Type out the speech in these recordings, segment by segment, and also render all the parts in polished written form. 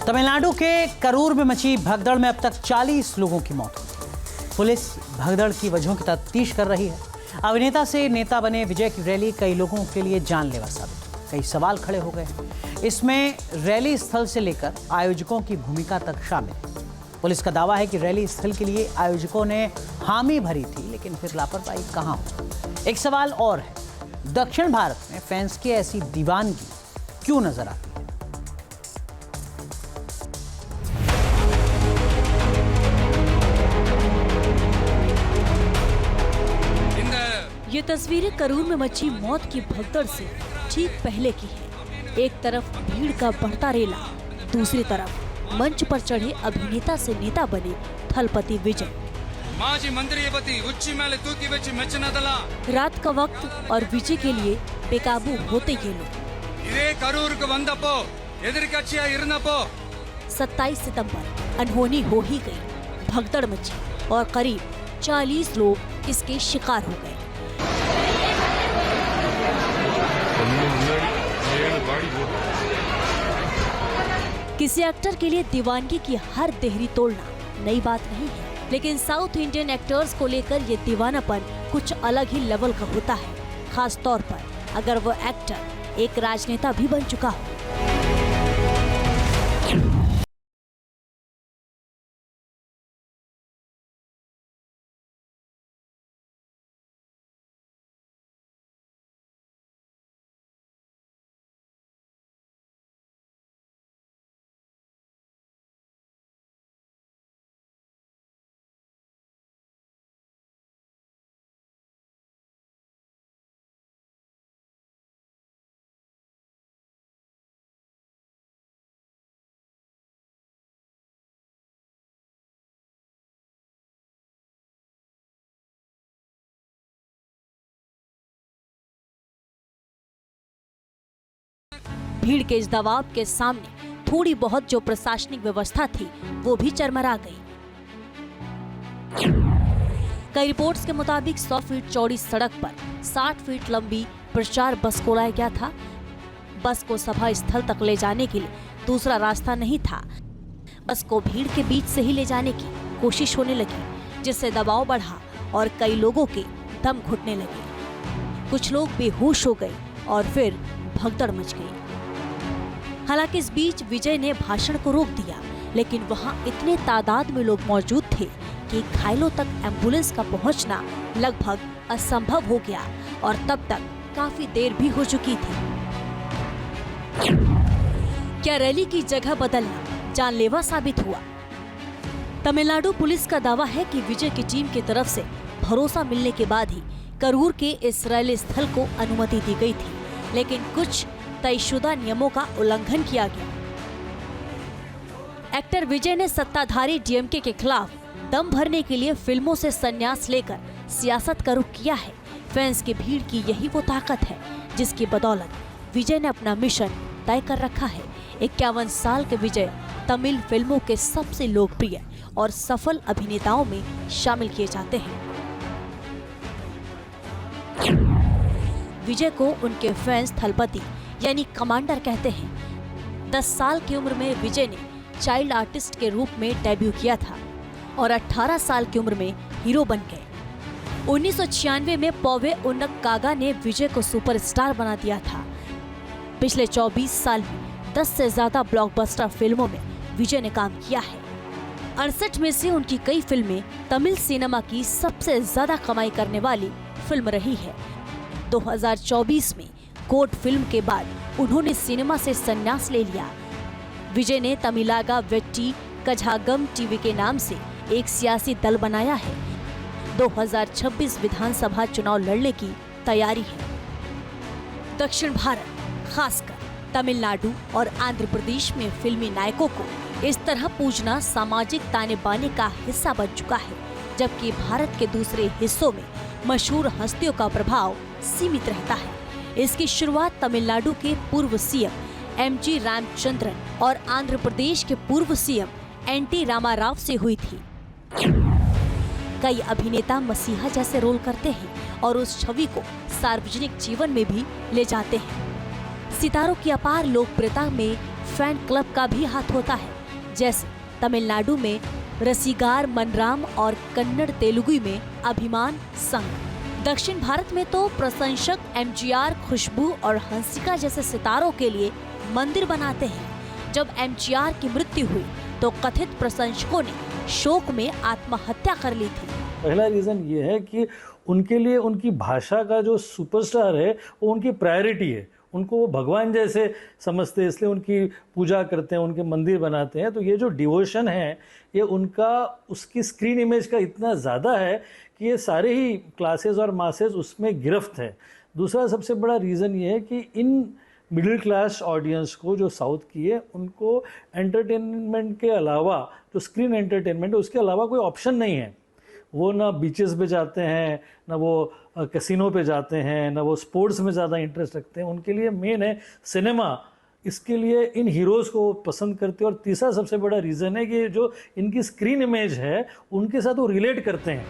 तमिलनाडु के करूर में मची भगदड़ में अब तक 40 लोगों की मौत हो गई। पुलिस भगदड़ की वजहों की तफ्तीश कर रही है। अभिनेता से नेता बने विजय की रैली कई लोगों के लिए जानलेवा साबित हुई। कई सवाल खड़े हो गए। इसमें रैली स्थल से लेकर आयोजकों की भूमिका तक शामिल है। पुलिस का दावा है कि रैली स्थल के लिए आयोजकों ने हामी भरी थी, लेकिन फिर लापरवाही कहां हो। एक सवाल और है, दक्षिण भारत में फैंस की ऐसी दीवानगी क्यों नजर आती है? ये तस्वीरें करूर में मची मौत की भगदड़ से ठीक पहले की है। एक तरफ भीड़ का बढ़ता रेला, दूसरी तरफ मंच पर चढ़े अभिनेता से नेता बने थलपति विजय। माजी मंत्री रात का वक्त और विजय के लिए बेकाबू होते ये लोग। 27 सितंबर अनहोनी हो ही गई। भगदड़ मची और करीब 40 लोग इसके शिकार हो गए। किसी एक्टर के लिए दीवानगी की हर देहरी तोड़ना नई बात नहीं है, लेकिन साउथ इंडियन एक्टर्स को लेकर ये दीवानापन कुछ अलग ही लेवल का होता है, खास तौर पर अगर वो एक्टर एक राजनेता भी बन चुका हो। भीड़ के इस दबाव के सामने थोड़ी बहुत जो प्रशासनिक व्यवस्था थी वो भी चरमरा गई। कई रिपोर्ट्स के मुताबिक 100 फीट चौड़ी सड़क पर 60 फीट लंबी प्रचार बस को लाया गया था। बस को सभा स्थल तक ले जाने के लिए दूसरा रास्ता नहीं था। बस को भीड़ के बीच से ही ले जाने की कोशिश होने लगी, जिससे दबाव बढ़ा और कई लोगों के दम घुटने लगे। कुछ लोग बेहोश हो गए और फिर भगदड़ मच गई। हालांकि इस बीच विजय ने भाषण को रोक दिया, लेकिन वहां इतने तादाद में लोग मौजूद थे कि घायलों तक एम्बुलेंस का पहुंचना लगभग असंभव हो गया और तब तक काफी देर भी हो चुकी थी। क्या रैली की जगह बदलना जानलेवा साबित हुआ? तमिलनाडु पुलिस का दावा है कि विजय की टीम की तरफ से भरोसा मिलने के बाद ही करूर के इस रैली स्थल को अनुमति दी गई थी, लेकिन कुछ तयशुदा नियमों का उल्लंघन किया गया। एक्टर विजय ने सत्ताधारी डीएमके के खिलाफ दम भरने के लिए फिल्मों से संन्यास लेकर सियासत का रुख किया है। फैंस की भीड़ की यही वो ताकत है जिसकी बदौलत विजय ने अपना मिशन तय कर रखा है। 51 साल के विजय तमिल फिल्मों के सबसे लोकप्रिय और सफल अभिनेताओं में शामिल किए जाते हैं। विजय को उनके फैंस थलपति यानी कमांडर कहते हैं। 10 साल की उम्र में विजय ने चाइल्ड आर्टिस्ट के रूप में डेब्यू किया था और 18 साल की उम्र में हीरो बन गए। 1996 में पौवे उन्नकागा ने विजय को सुपरस्टार बना दिया था। पिछले 24 साल में 10 से ज्यादा ब्लॉकबस्टर फिल्मों में विजय ने काम किया है। 68 में से उनकी कई फिल्में तमिल सिनेमा की सबसे ज्यादा कमाई करने वाली फिल्म रही है। 2024 में कोर्ट फिल्म के बाद उन्होंने सिनेमा से संन्यास ले लिया। विजय ने तमिलागा वेट्टी कझागम टीवी के नाम से एक सियासी दल बनाया है। 2026 विधानसभा चुनाव लड़ने की तैयारी है। दक्षिण भारत, खासकर तमिलनाडु और आंध्र प्रदेश में फिल्मी नायकों को इस तरह पूजना सामाजिक ताने बाने का हिस्सा बन चुका है, जबकि भारत के दूसरे हिस्सों में मशहूर हस्तियों का प्रभाव सीमित रहता है। इसकी शुरुआत तमिलनाडु के पूर्व सीएम एमजी रामचंद्रन और आंध्र प्रदेश के पूर्व सीएम एनटी रामाराव से हुई थी। कई अभिनेता मसीहा जैसे रोल करते हैं और उस छवि को सार्वजनिक जीवन में भी ले जाते हैं। सितारों की अपार लोकप्रियता में फैन क्लब का भी हाथ होता है, जैसे तमिलनाडु में रसिगार मनराम और कन्नड़ तेलुगु में अभिमान संघ। दक्षिण भारत में तो प्रशंसक एमजीआर, खुशबू और हंसिका जैसे सितारों के लिए मंदिर बनाते हैं। जब एमजीआर की मृत्यु हुई तो कथित प्रशंसकों ने शोक में आत्महत्या कर ली थी। पहला रीज़न ये है कि उनके लिए उनकी भाषा का जो सुपरस्टार है वो उनकी प्रायोरिटी है, उनको वो भगवान जैसे समझते हैं, इसलिए उनकी पूजा करते हैं, उनके मंदिर बनाते हैं। तो ये जो डिवोशन है ये उनका उसकी स्क्रीन इमेज का इतना ज़्यादा है कि ये सारे ही क्लासेस और मासेस उसमें गिरफ्त है। दूसरा सबसे बड़ा रीज़न ये है कि इन मिडिल क्लास ऑडियंस को जो साउथ की है उनको एंटरटेनमेंट के अलावा, जो स्क्रीन एंटरटेनमेंट है उसके अलावा कोई ऑप्शन नहीं है। वो ना बीचेस पे जाते हैं, ना वो कैसीनो पे जाते हैं, ना वो स्पोर्ट्स में ज़्यादा इंटरेस्ट रखते हैं। उनके लिए मेन है सिनेमा, इसके लिए इन हीरोज़ को पसंद करते हैं। और तीसरा सबसे बड़ा रीज़न है कि जो इनकी स्क्रीन इमेज है उनके साथ वो रिलेट करते हैं।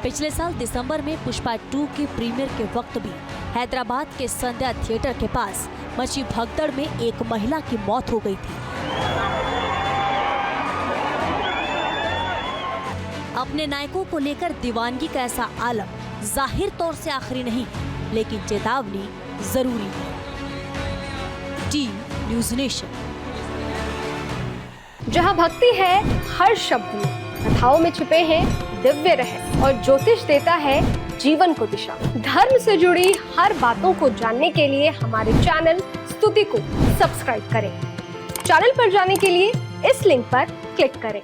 पिछले साल दिसंबर में पुष्पा 2 के प्रीमियर के वक्त भी हैदराबाद के संध्या थिएटर के पास मची भगदड़ में एक महिला की मौत हो गई थी। अपने नायकों को लेकर दीवानगी का ऐसा आलम जाहिर तौर से आखिरी नहीं, लेकिन चेतावनी जरूरी है। Team news nation. जहां भक्ति है हर शब्द में, कथाओं में छुपे हैं दिव्य रहस्य और ज्योतिष देता है जीवन को दिशा। धर्म से जुड़ी हर बातों को जानने के लिए हमारे चैनल स्तुति को सब्सक्राइब करें। चैनल पर जाने के लिए इस लिंक पर क्लिक करें।